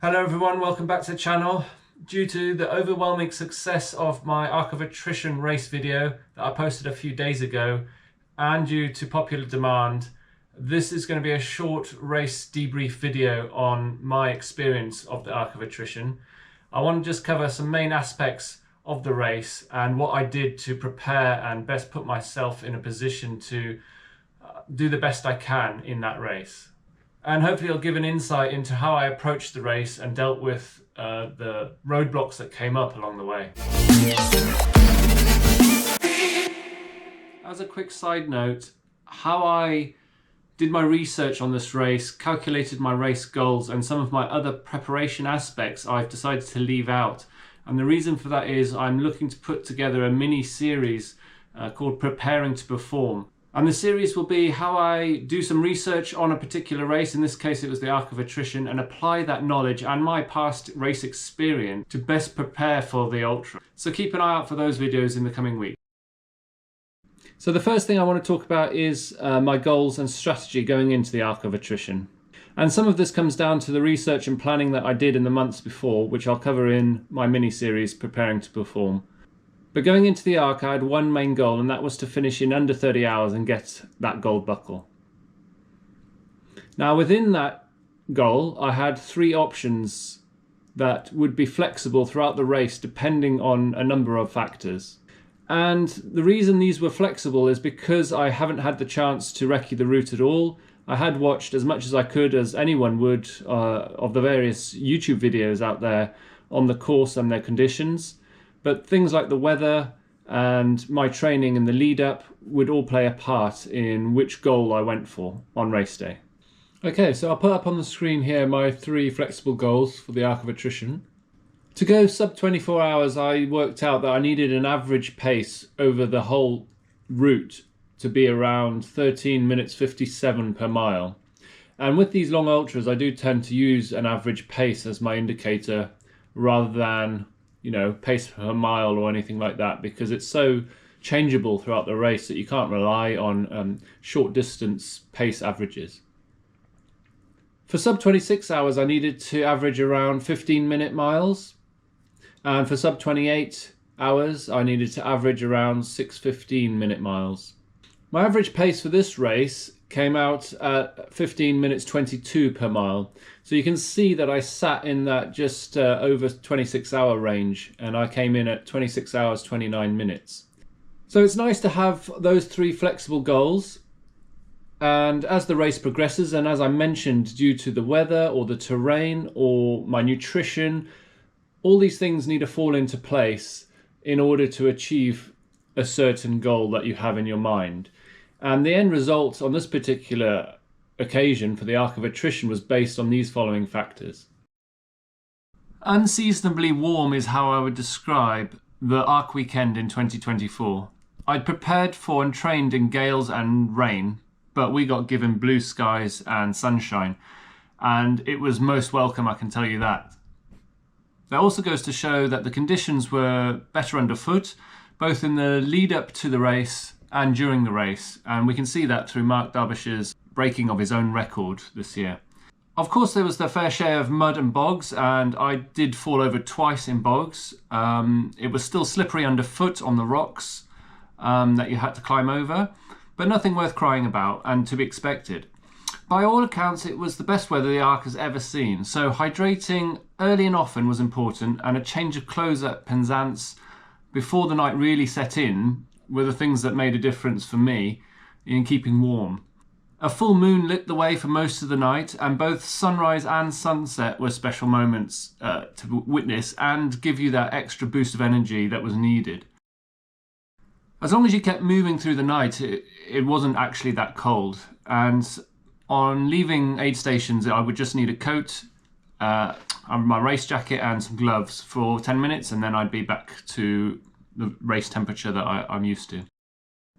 Hello everyone, welcome back to the channel. Due to the overwhelming success of my Arc of Attrition race video that I posted a few days ago, and due to popular demand, this is going to be a short race debrief video on my experience of the Arc of Attrition. I want to just cover some main aspects of the race and what I did to prepare and best put myself in a position to do the best I can in that race. And hopefully it'll give an insight into how I approached the race and dealt with the roadblocks that came up along the way. As a quick side note, how I did my research on this race, calculated my race goals, and some of my other preparation aspects I've decided to leave out. And the reason for that is I'm looking to put together a mini series called Preparing to Perform. And the series will be how I do some research on a particular race, in this case it was the Arc of Attrition, and apply that knowledge and my past race experience to best prepare for the ultra. So keep an eye out for those videos in the coming week. So the first thing I want to talk about is my goals and strategy going into the Arc of Attrition. And some of this comes down to the research and planning that I did in the months before, which I'll cover in my mini-series Preparing to Perform. But going into the Arc, I had one main goal, and that was to finish in under 30 hours and get that gold buckle. Now within that goal, I had three options that would be flexible throughout the race depending on a number of factors. And the reason these were flexible is because I haven't had the chance to recce the route at all. I had watched as much as I could, as anyone would, of the various YouTube videos out there on the course and their conditions. But things like the weather and my training in the lead up would all play a part in which goal I went for on race day. Okay, so I'll put up on the screen here my three flexible goals for the Arc of Attrition. To go sub 24 hours, I worked out that I needed an average pace over the whole route to be around 13 minutes 57 per mile. And with these long ultras, I do tend to use an average pace as my indicator rather than, you know, pace per mile or anything like that, because it's so changeable throughout the race that you can't rely on short distance pace averages. For sub 26 hours, I needed to average around 15-minute miles. And for sub 28 hours, I needed to average around 6:15-minute miles. My average pace for this race came out at 15 minutes 22 per mile. So you can see that I sat in that just over 26-hour range, and I came in at 26 hours 29 minutes. So it's nice to have those three flexible goals. And as the race progresses, and as I mentioned, due to the weather or the terrain or my nutrition, all these things need to fall into place in order to achieve a certain goal that you have in your mind. And the end result on this particular occasion for the Arc of Attrition was based on these following factors. Unseasonably warm is how I would describe the Arc weekend in 2024. I'd prepared for and trained in gales and rain, but we got given blue skies and sunshine, and it was most welcome, I can tell you that. That also goes to show that the conditions were better underfoot, both in the lead up to the race and during the race, and we can see that through Mark Derbyshire's breaking of his own record this year. Of course, there was the fair share of mud and bogs, and I did fall over twice in bogs. It was still slippery underfoot on the rocks that you had to climb over, but nothing worth crying about and to be expected. By all accounts, it was the best weather the Arc has ever seen, so hydrating early and often was important, and a change of clothes at Penzance before the night really set in were the things that made a difference for me in keeping warm. A full moon lit the way for most of the night, and both sunrise and sunset were special moments to witness and give you that extra boost of energy that was needed. As long as you kept moving through the night, it wasn't actually that cold, and on leaving aid stations I would just need a coat, my race jacket and some gloves for 10 minutes, and then I'd be back to the race temperature that I'm used to.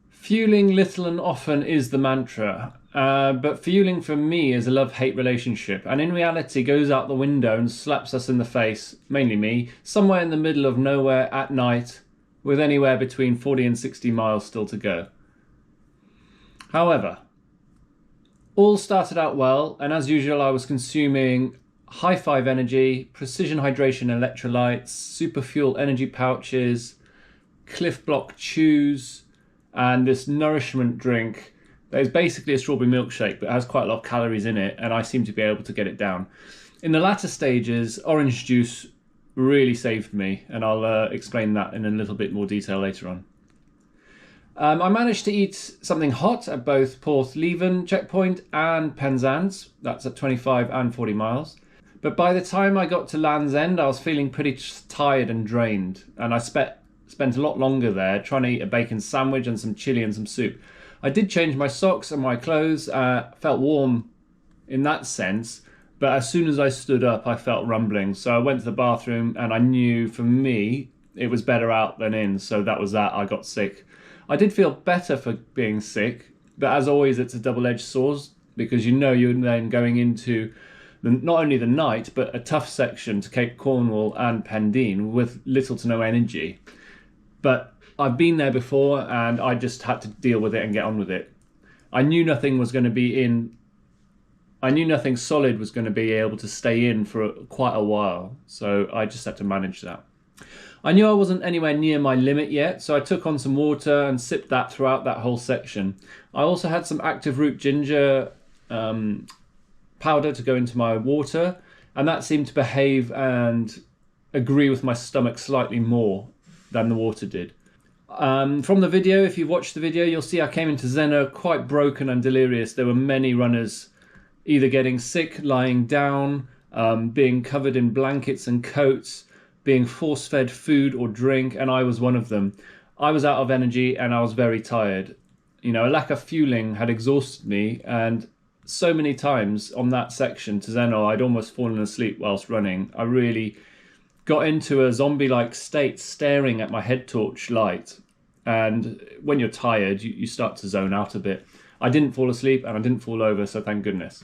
Fueling little and often is the mantra, but fueling for me is a love-hate relationship, and in reality goes out the window and slaps us in the face, mainly me, somewhere in the middle of nowhere at night with anywhere between 40 and 60 miles still to go. However, all started out well, and as usual I was consuming high 5 energy, precision hydration electrolytes, super fuel energy pouches, Cliff Block chews, and this nourishment drink that is basically a strawberry milkshake but has quite a lot of calories in it, and I seem to be able to get it down. In the latter stages, orange juice really saved me, and I'll explain that in a little bit more detail later on. I managed to eat something hot at both Porthleven checkpoint and Penzance. That's at 25 and 40 miles. But by the time I got to Land's End, I was feeling pretty tired and drained, and I spent a lot longer there trying to eat a bacon sandwich and some chilli and some soup. I did change my socks and my clothes, felt warm in that sense, but as soon as I stood up I felt rumbling, so I went to the bathroom, and I knew for me it was better out than in, so that was that. I got sick. I did feel better for being sick, but as always it's a double-edged sword, because you know you're then going into not only the night but a tough section to Cape Cornwall and Pendeen with little to no energy. But I've been there before, and I just had to deal with it and get on with it. I knew nothing solid was going to be able to stay in for quite a while, so I just had to manage that. I knew I wasn't anywhere near my limit yet, so I took on some water and sipped that throughout that whole section. I also had some active root ginger powder to go into my water, and that seemed to behave and agree with my stomach slightly more than the water did. From the video, if you've watched the video, you'll see I came into Zeno quite broken and delirious. There were many runners either getting sick, lying down, being covered in blankets and coats, being force-fed food or drink, and I was one of them. I was out of energy and I was very tired. You know, a lack of fueling had exhausted me, and so many times on that section to Zeno I'd almost fallen asleep whilst running. I really got into a zombie-like state staring at my head torch light, and when you're tired you start to zone out a bit. I didn't fall asleep and I didn't fall over, so thank goodness.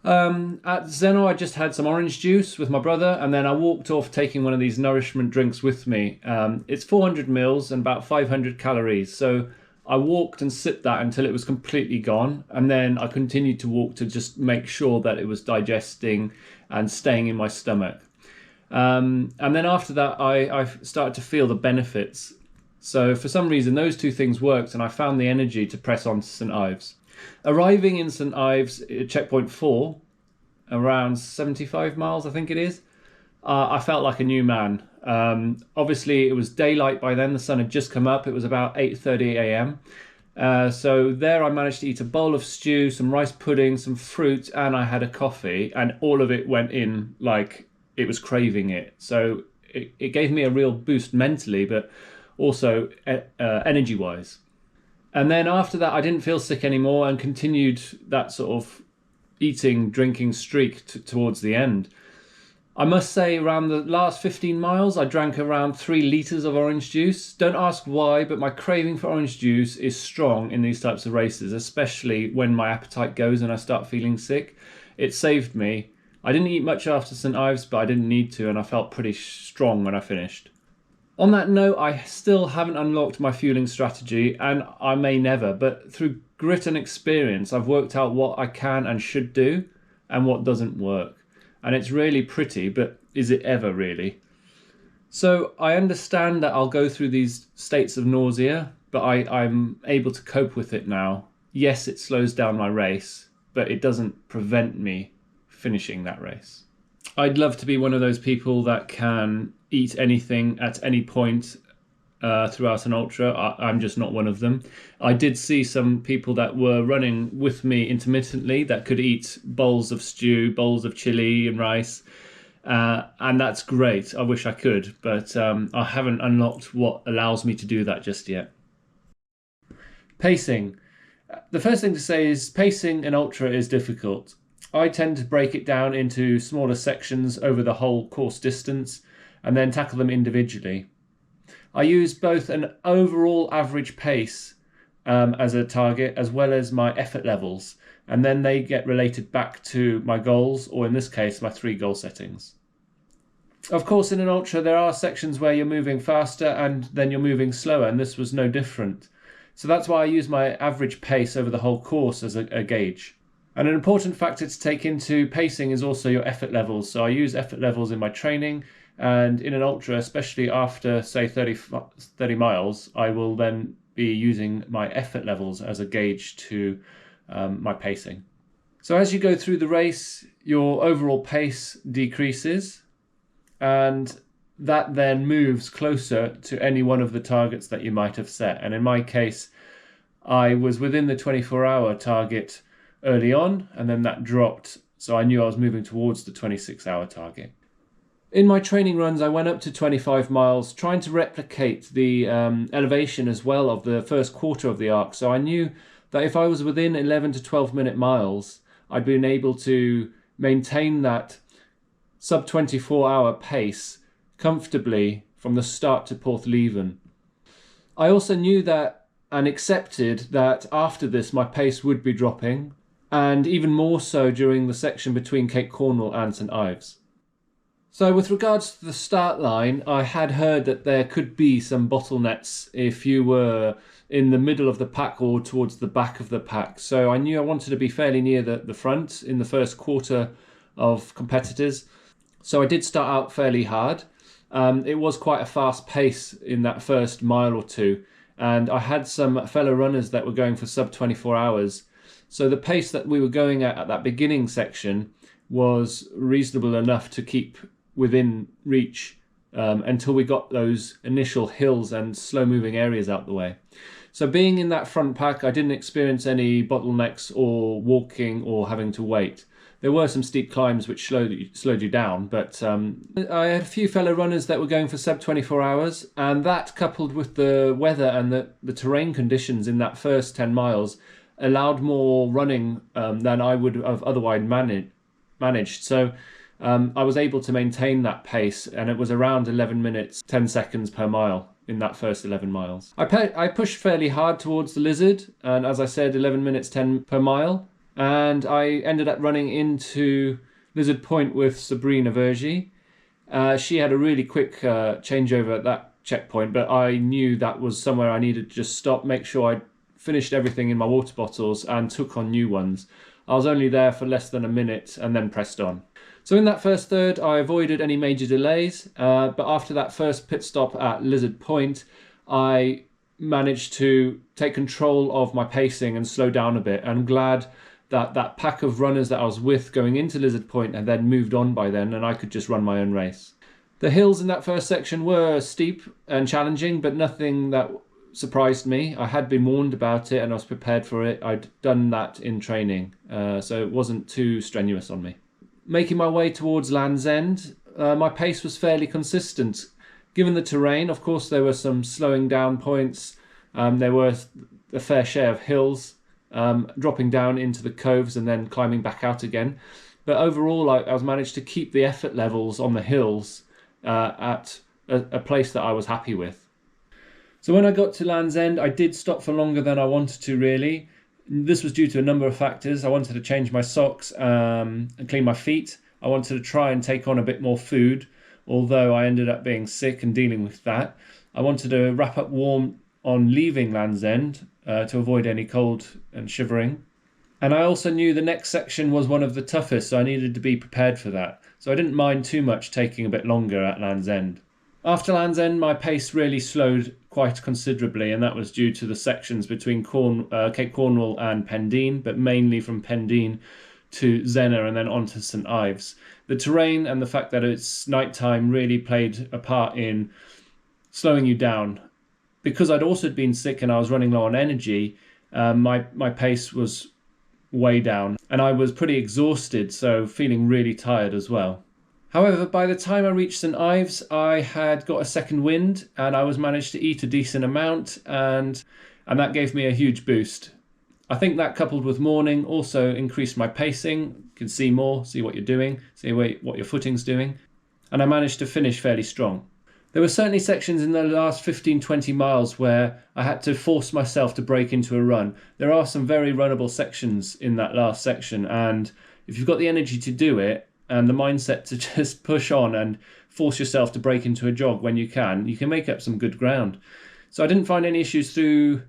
At Zeno I just had some orange juice with my brother, and then I walked off taking one of these nourishment drinks with me. It's 400 mils and about 500 calories, so I walked and sipped that until it was completely gone, and then I continued to walk to just make sure that it was digesting and staying in my stomach. And then after that I started to feel the benefits. So for some reason those two things worked, and I found the energy to press on to St Ives. Arriving in St Ives at checkpoint 4, around 75 miles I think it is, I felt like a new man. Obviously it was daylight by then, the sun had just come up, it was about 8:30 a.m. So there I managed to eat a bowl of stew, some rice pudding, some fruit, and I had a coffee, and all of it went in like it was craving it. So it gave me a real boost mentally, but also energy wise. And then after that I didn't feel sick anymore and continued that sort of eating, drinking streak towards the end. I must say around the last 15 miles I drank around 3 litres of orange juice. Don't ask why, but my craving for orange juice is strong in these types of races, especially when my appetite goes and I start feeling sick. It saved me. I didn't eat much after St Ives, but I didn't need to, and I felt pretty strong when I finished. On that note, I still haven't unlocked my fueling strategy, and I may never, but through grit and experience I've worked out what I can and should do and what doesn't work. And it's really pretty, but is it ever really? So I understand that I'll go through these states of nausea, but I'm able to cope with it now. Yes, it slows down my race, but it doesn't prevent me finishing that race. I'd love to be one of those people that can eat anything at any point throughout an ultra. I'm just not one of them. I did see some people that were running with me intermittently that could eat bowls of stew, bowls of chili and rice, and that's great. I wish I could, but I haven't unlocked what allows me to do that just yet. Pacing. The first thing to say is pacing an ultra is difficult. I tend to break it down into smaller sections over the whole course distance and then tackle them individually. I use both an overall average pace as a target as well as my effort levels, and then they get related back to my goals, or in this case my 3 goal settings. Of course, in an ultra there are sections where you're moving faster and then you're moving slower, and this was no different. So that's why I use my average pace over the whole course as a gauge. And an important factor to take into pacing is also your effort levels. So I use effort levels in my training, and in an ultra, especially after, say, 30 miles, I will then be using my effort levels as a gauge to my pacing. So as you go through the race, your overall pace decreases, and that then moves closer to any one of the targets that you might have set. And in my case, I was within the 24-hour target early on, and then that dropped, so I knew I was moving towards the 26-hour target. In my training runs, I went up to 25 miles, trying to replicate the elevation as well of the first quarter of the arc. So I knew that if I was within 11 to 12 minute miles, I'd been able to maintain that sub 24-hour pace comfortably from the start to Porthleven. I also knew that and accepted that after this my pace would be dropping, and even more so during the section between Cape Cornwall and St Ives. So with regards to the start line, I had heard that there could be some bottlenecks if you were in the middle of the pack or towards the back of the pack. So I knew I wanted to be fairly near the front in the first quarter of competitors. So I did start out fairly hard. It was quite a fast pace in that first mile or two, and I had some fellow runners that were going for sub 24 hours. So the pace that we were going at that beginning section was reasonable enough to keep within reach until we got those initial hills and slow moving areas out the way. So being in that front pack, I didn't experience any bottlenecks or walking or having to wait. There were some steep climbs which slowed you down, but I had a few fellow runners that were going for sub 24 hours, and that coupled with the weather and the terrain conditions in that first 10 miles allowed more running than I would have otherwise managed. So I was able to maintain that pace, and it was around 11 minutes 10 seconds per mile in that first 11 miles. I pushed fairly hard towards the Lizard, and as I said, 11 minutes 10 per mile, and I ended up running into Lizard Point with Sabrina Vergy. She had a really quick changeover at that checkpoint, but I knew that was somewhere I needed to just stop, make sure I finished everything in my water bottles and took on new ones. I was only there for less than a minute and then pressed on. So in that first third, I avoided any major delays, but after that first pit stop at Lizard Point, I managed to take control of my pacing and slow down a bit. I'm glad that that pack of runners that I was with going into Lizard Point had then moved on by then, and I could just run my own race. The hills in that first section were steep and challenging, but nothing that surprised me. I had been warned about it and I was prepared for it. I'd done that in training, so it wasn't too strenuous on me. Making my way towards Land's End, my pace was fairly consistent. Given the terrain, of course, there were some slowing down points. There were a fair share of hills, dropping down into the coves and then climbing back out again. But overall, I was managed to keep the effort levels on the hills at a place that I was happy with. So when I got to Land's End, I did stop for longer than I wanted to, really. This was due to a number of factors. I wanted to change my socks and clean my feet. I wanted to try and take on a bit more food, although I ended up being sick and dealing with that. I wanted to wrap up warm on leaving Land's End to avoid any cold and shivering. And I also knew the next section was one of the toughest, so I needed to be prepared for that. So I didn't mind too much taking a bit longer at Land's End. After Land's End, my pace really slowed quite considerably, and that was due to the sections between Cape Cornwall and Pendeen, but mainly from Pendeen to Zena and then on to St Ives. The terrain and the fact that it's nighttime really played a part in slowing you down. Because I'd also been sick and I was running low on energy, my pace was way down, and I was pretty exhausted, so feeling really tired as well. However, by the time I reached St Ives, I had got a second wind and I was managed to eat a decent amount, and that gave me a huge boost. I think that coupled with morning also increased my pacing. You can see more, see what you're doing, see what your footing's doing, and I managed to finish fairly strong. There were certainly sections in the last 15-20 miles where I had to force myself to break into a run. There are some very runnable sections in that last section, and if you've got the energy to do it, and the mindset to just push on and force yourself to break into a jog when you can make up some good ground. So I didn't find any issues through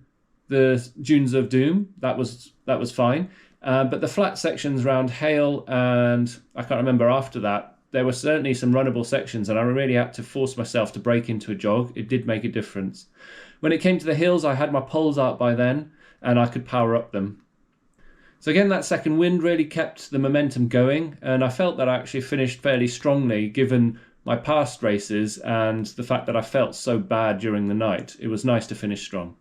the Dunes of Doom. That was fine. But the flat sections around Hale, and I can't remember after that, there were certainly some runnable sections, and I really had to force myself to break into a jog. It did make a difference. When it came to the hills, I had my poles out by then, and I could power up them. So again, that second wind really kept the momentum going, and I felt that I actually finished fairly strongly given my past races and the fact that I felt so bad during the night. It was nice to finish strong.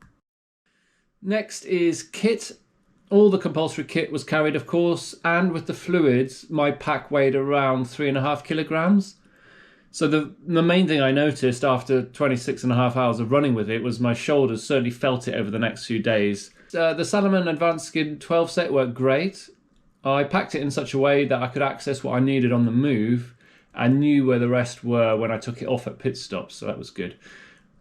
Next is kit. All the compulsory kit was carried, of course, and with the fluids, my pack weighed around 3.5 kilograms. So the main thing I noticed after 26.5 hours of running with it was my shoulders certainly felt it over the next few days. The Salomon Advanced Skin 12 set worked great. I packed it in such a way that I could access what I needed on the move and knew where the rest were when I took it off at pit stops, so that was good.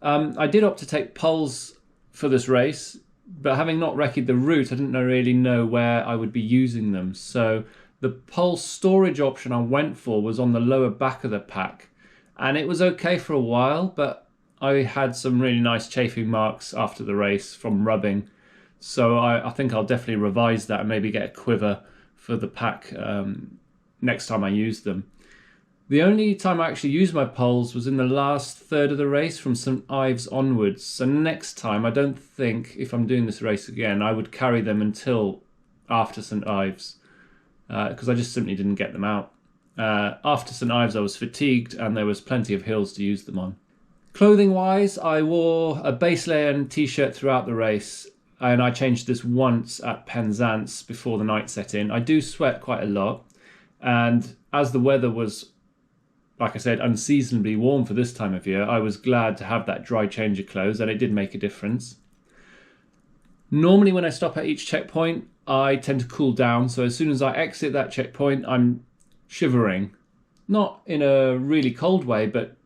I did opt to take poles for this race, but having not recce'd the route, I didn't really know where I would be using them. So the pole storage option I went for was on the lower back of the pack, and it was okay for a while, but I had some really nice chafing marks after the race from rubbing. So I think I'll definitely revise that and maybe get a quiver for the pack next time I use them. The only time I actually used my poles was in the last third of the race from St Ives onwards. So next time, I don't think, if I'm doing this race again, I would carry them until after St Ives, because I just simply didn't get them out. After St Ives, I was fatigued and there was plenty of hills to use them on. Clothing-wise, I wore a base layer and t-shirt throughout the race, and I changed this once at Penzance before the night set in. I do sweat quite a lot, and as the weather was, like I said, unseasonably warm for this time of year, I was glad to have that dry change of clothes, and it did make a difference. Normally when I stop at each checkpoint, I tend to cool down, so as soon as I exit that checkpoint, I'm shivering. Not in a really cold way, but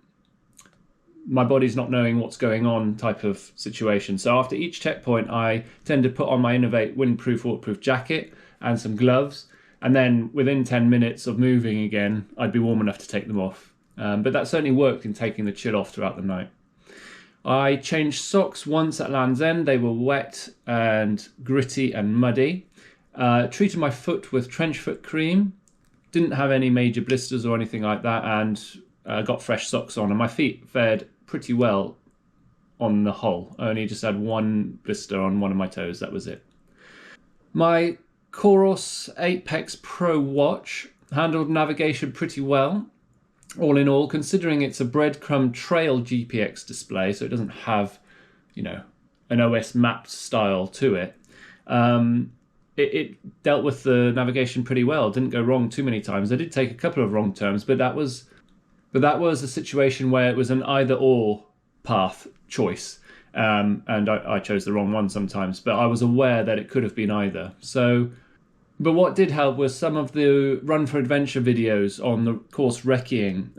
my body's not knowing what's going on type of situation. So after each checkpoint, I tend to put on my Innovate windproof, waterproof jacket and some gloves, and then within 10 minutes of moving again, I'd be warm enough to take them off. But that certainly worked in taking the chill off throughout the night. I changed socks once at Land's End. They were wet and gritty and muddy. Treated my foot with trench foot cream. Didn't have any major blisters or anything like that, and got fresh socks on. And my feet fared pretty well on the whole. I only just had one blister on one of my toes, that was it. My COROS Apex Pro watch handled navigation pretty well, all in all, considering it's a breadcrumb trail GPX display, so it doesn't have, an OS mapped style to it. It dealt with the navigation pretty well. Didn't go wrong too many times. I did take a couple of wrong turns, but that was a situation where it was an either-or path choice. And I chose the wrong one sometimes, but I was aware that it could have been either. But what did help was some of the Run for Adventure videos on the course recceing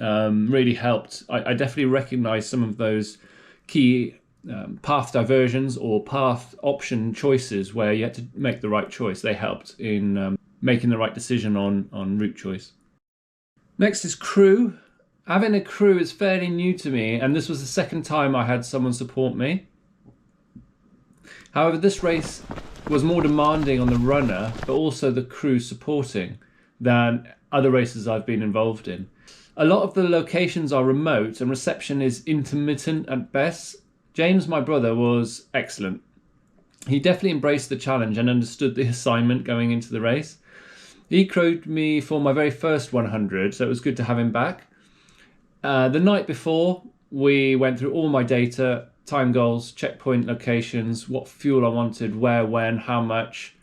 really helped. I definitely recognised some of those key path diversions or path option choices where you had to make the right choice. They helped in making the right decision on route choice. Next is crew. Having a crew is fairly new to me, and this was the second time I had someone support me. However, this race was more demanding on the runner, but also the crew supporting, than other races I've been involved in. A lot of the locations are remote and reception is intermittent at best. James, my brother, was excellent. He definitely embraced the challenge and understood the assignment going into the race. He crewed me for my very first 100, so it was good to have him back. The night before, we went through all my data, time goals, checkpoint locations, what fuel I wanted, where, when, how much.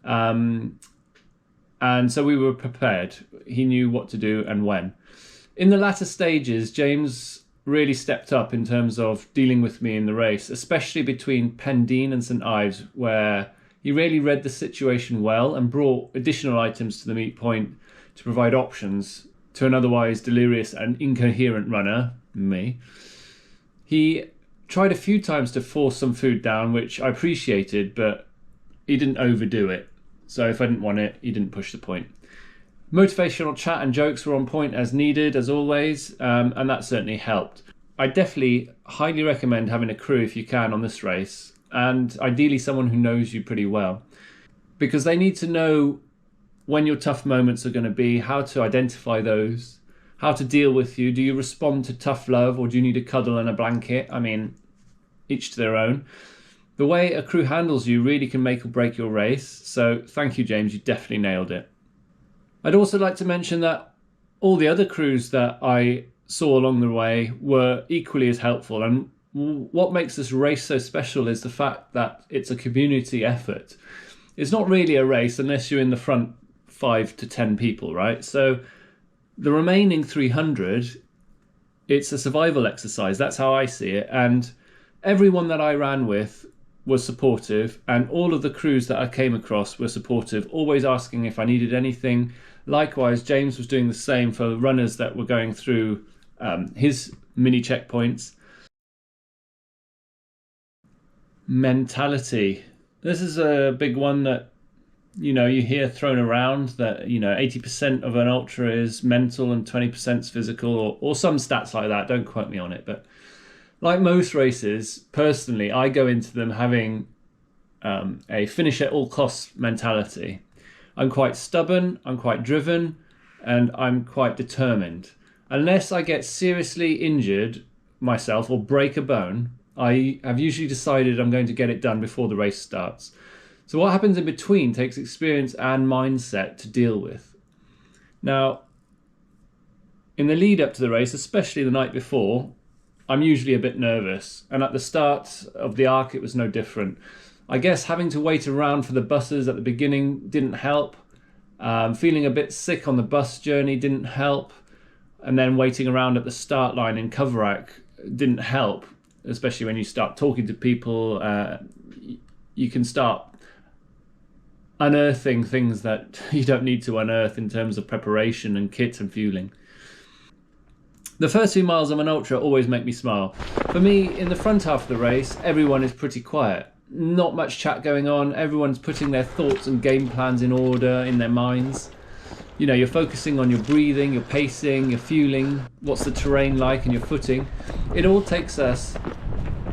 And so we were prepared. He knew what to do and when. In the latter stages, James really stepped up in terms of dealing with me in the race, especially between Pendine and St Ives, where he really read the situation well and brought additional items to the meet point to provide options to an otherwise delirious and incoherent runner, me. He tried a few times to force some food down, which I appreciated, but he didn't overdo it. So if I didn't want it, he didn't push the point. Motivational chat and jokes were on point as needed, as always, and that certainly helped. I definitely highly recommend having a crew if you can on this race, and ideally someone who knows you pretty well. because they need to know when your tough moments are going to be, how to identify those, how to deal with you. Do you respond to tough love, or do you need a cuddle and a blanket? I mean, each to their own. The way a crew handles you really can make or break your race. So thank you, James, you definitely nailed it. I'd also like to mention that all the other crews that I saw along the way were equally as helpful. And what makes this race so special is the fact that it's a community effort. It's not really a race unless you're in the front 5 to 10 people, right? So the remaining 300, it's a survival exercise. That's how I see it. And everyone that I ran with was supportive, and all of the crews that I came across were supportive, always asking if I needed anything. Likewise, James was doing the same for runners that were going through his mini checkpoints. Mentality. This is a big one that, you know, you hear thrown around, that, you know, 80% of an ultra is mental and 20% is physical, or some stats like that. Don't quote me on it. But like most races, personally, I go into them having a finish at all costs mentality. I'm quite stubborn, I'm quite driven, and I'm quite determined. Unless I get seriously injured myself or break a bone, I have usually decided I'm going to get it done before the race starts. So what happens in between takes experience and mindset to deal with. Now, in the lead up to the race, especially the night before, I'm usually a bit nervous. And at the start of the Arc, it was no different. I guess having to wait around for the buses at the beginning didn't help. Feeling a bit sick on the bus journey didn't help. And then waiting around at the start line in Coverack didn't help, especially when you start talking to people. You can start unearthing things that you don't need to unearth in terms of preparation and kit and fueling. The first few miles of an ultra always make me smile. For me, in the front half of the race, everyone is pretty quiet. Not much chat going on. Everyone's putting their thoughts and game plans in order in their minds. You know, you're focusing on your breathing, your pacing, your fueling, what's the terrain like, and your footing. It all takes us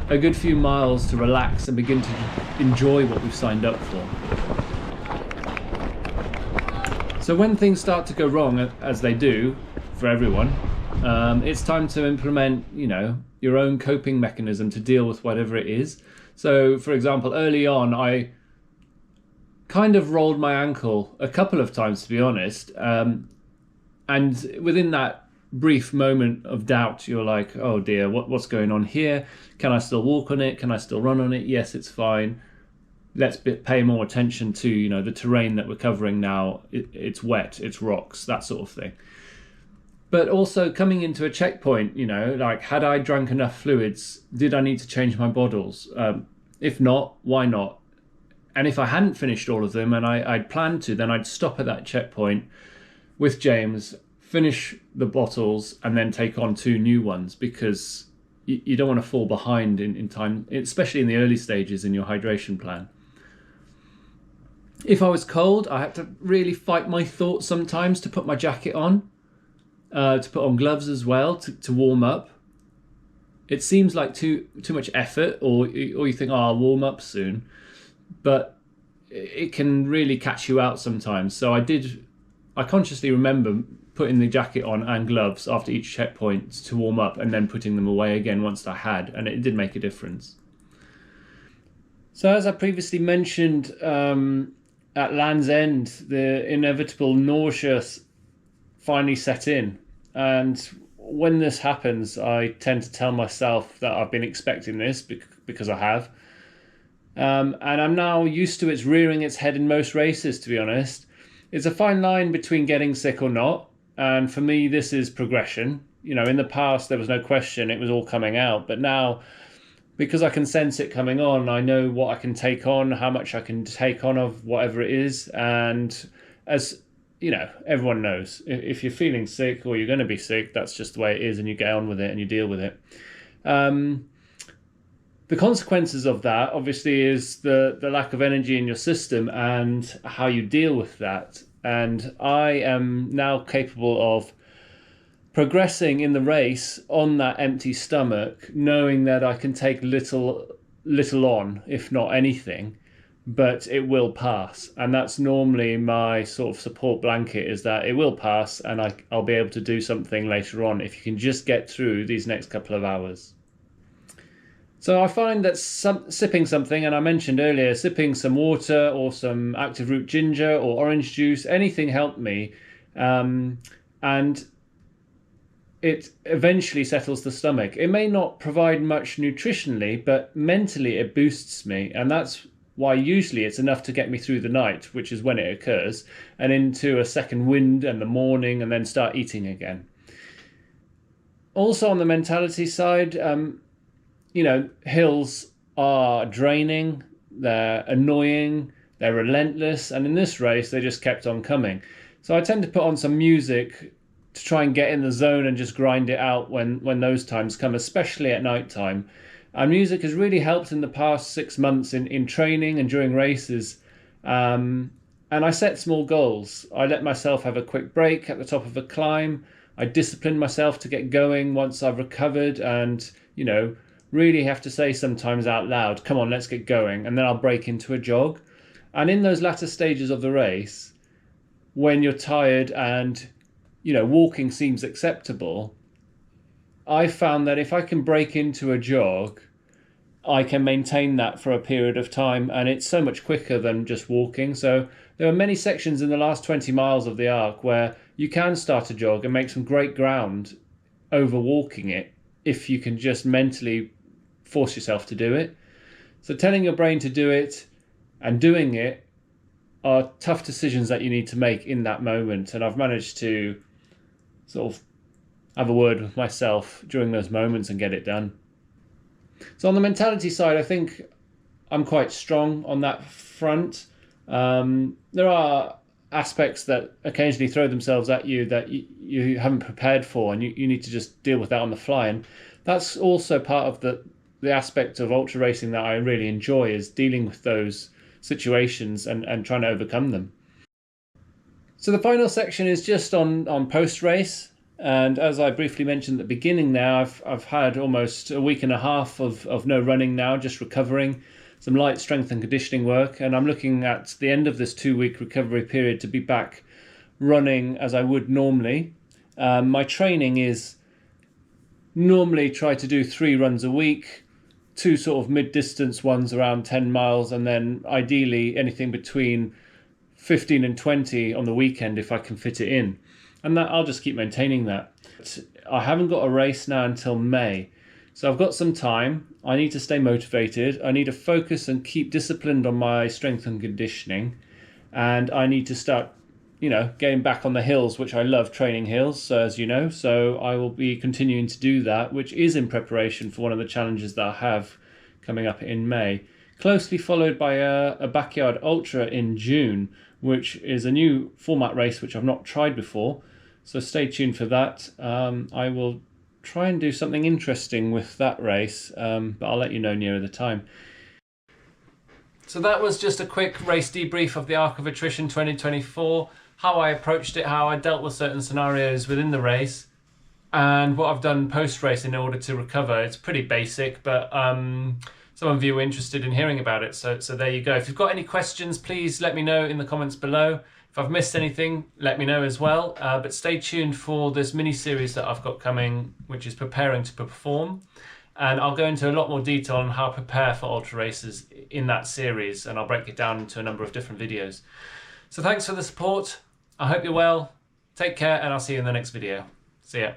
a good few miles to relax and begin to enjoy what we've signed up for. So when things start to go wrong, as they do for everyone, it's time to implement, you know, your own coping mechanism to deal with whatever it is. So, for example, early on, I kind of rolled my ankle a couple of times, to be honest. And within that brief moment of doubt, you're like, oh dear, what's going on here? Can I still walk on it? Can I still run on it? Yes, it's fine. Let's pay more attention to, you know, the terrain that we're covering now. It's wet, it's rocks, that sort of thing. But also coming into a checkpoint, you know, like, had I drank enough fluids? Did I need to change my bottles? If not, why not? And if I hadn't finished all of them and I'd planned to, then I'd stop at that checkpoint with James, finish the bottles, and then take on 2 new ones, because you don't want to fall behind in time, especially in the early stages in your hydration plan. If I was cold, I had to really fight my thoughts sometimes to put my jacket on. To put on gloves as well to warm up. It seems like too much effort, or you think, oh, I'll warm up soon, but it can really catch you out sometimes. So I consciously remember putting the jacket on and gloves after each checkpoint to warm up, and then putting them away again once I had, and it did make a difference. So as I previously mentioned, at Land's End, the inevitable nausea finally set in, and when this happens, I tend to tell myself that I've been expecting this, because I have, and I'm now used to its rearing its head in most races, to be honest. It's a fine line between getting sick or not, and for me this is progression. You know, in the past there was no question, it was all coming out, but now, because I can sense it coming on, I know what I can take on, how much I can take on of whatever it is, and as you know, everyone knows, if you're feeling sick or you're going to be sick, that's just the way it is, and you get on with it and you deal with it. The consequences of that, obviously, is the lack of energy in your system and how you deal with that. And I am now capable of progressing in the race on that empty stomach, knowing that I can take little on, if not anything, but it will pass. And that's normally my sort of support blanket, is that it will pass and I'll be able to do something later on if you can just get through these next couple of hours. So I find that sipping something, and I mentioned earlier, sipping some water or some active root ginger or orange juice, anything helped me. And it eventually settles the stomach. It may not provide much nutritionally, but mentally it boosts me. And that's why usually it's enough to get me through the night, which is when it occurs, and into a second wind and the morning, and then start eating again. Also on the mentality side, you know, hills are draining, they're annoying, they're relentless, and in this race they just kept on coming. So I tend to put on some music to try and get in the zone and just grind it out when those times come, especially at night time. And music has really helped in the past 6 months in training and during races. And I set small goals. I let myself have a quick break at the top of a climb. I discipline myself to get going once I've recovered, and, you know, really have to say sometimes out loud, come on, let's get going. And then I'll break into a jog. And in those latter stages of the race, when you're tired and, you know, walking seems acceptable, I found that if I can break into a jog, I can maintain that for a period of time, and it's so much quicker than just walking. So there are many sections in the last 20 miles of the Arc where you can start a jog and make some great ground over walking it if you can just mentally force yourself to do it. So telling your brain to do it and doing it are tough decisions that you need to make in that moment, and I've managed to sort of have a word with myself during those moments and get it done. So on the mentality side, I think I'm quite strong on that front. There are aspects that occasionally throw themselves at you that you haven't prepared for, and you need to just deal with that on the fly. And that's also part of the aspect of ultra racing that I really enjoy, is dealing with those situations and trying to overcome them. So the final section is just on post-race. And as I briefly mentioned at the beginning now, I've had almost a week and a half of no running now, just recovering, some light strength and conditioning work. And I'm looking at the end of this 2-week recovery period to be back running as I would normally. My training is normally try to do 3 runs a week, 2 sort of mid-distance ones around 10 miles, and then ideally anything between 15 and 20 on the weekend if I can fit it in. And that I'll just keep maintaining that. I haven't got a race now until May, so I've got some time. I need to stay motivated. I need to focus and keep disciplined on my strength and conditioning, and I need to start, you know, getting back on the hills, which I love training hills, as you know. So I will be continuing to do that, which is in preparation for one of the challenges that I have coming up in May, closely followed by a backyard ultra in June, which is a new format race which I've not tried before. So stay tuned for that. I will try and do something interesting with that race, but I'll let you know nearer the time. So that was just a quick race debrief of the Arc of Attrition 2024, how I approached it, how I dealt with certain scenarios within the race, and what I've done post-race in order to recover. It's pretty basic, but some of you are interested in hearing about it, so there you go. If you've got any questions, please let me know in the comments below. If I've missed anything, let me know as well. But stay tuned for this mini-series that I've got coming, which is preparing to perform. And I'll go into a lot more detail on how to prepare for ultra races in that series, and I'll break it down into a number of different videos. So thanks for the support. I hope you're well. Take care, and I'll see you in the next video. See ya.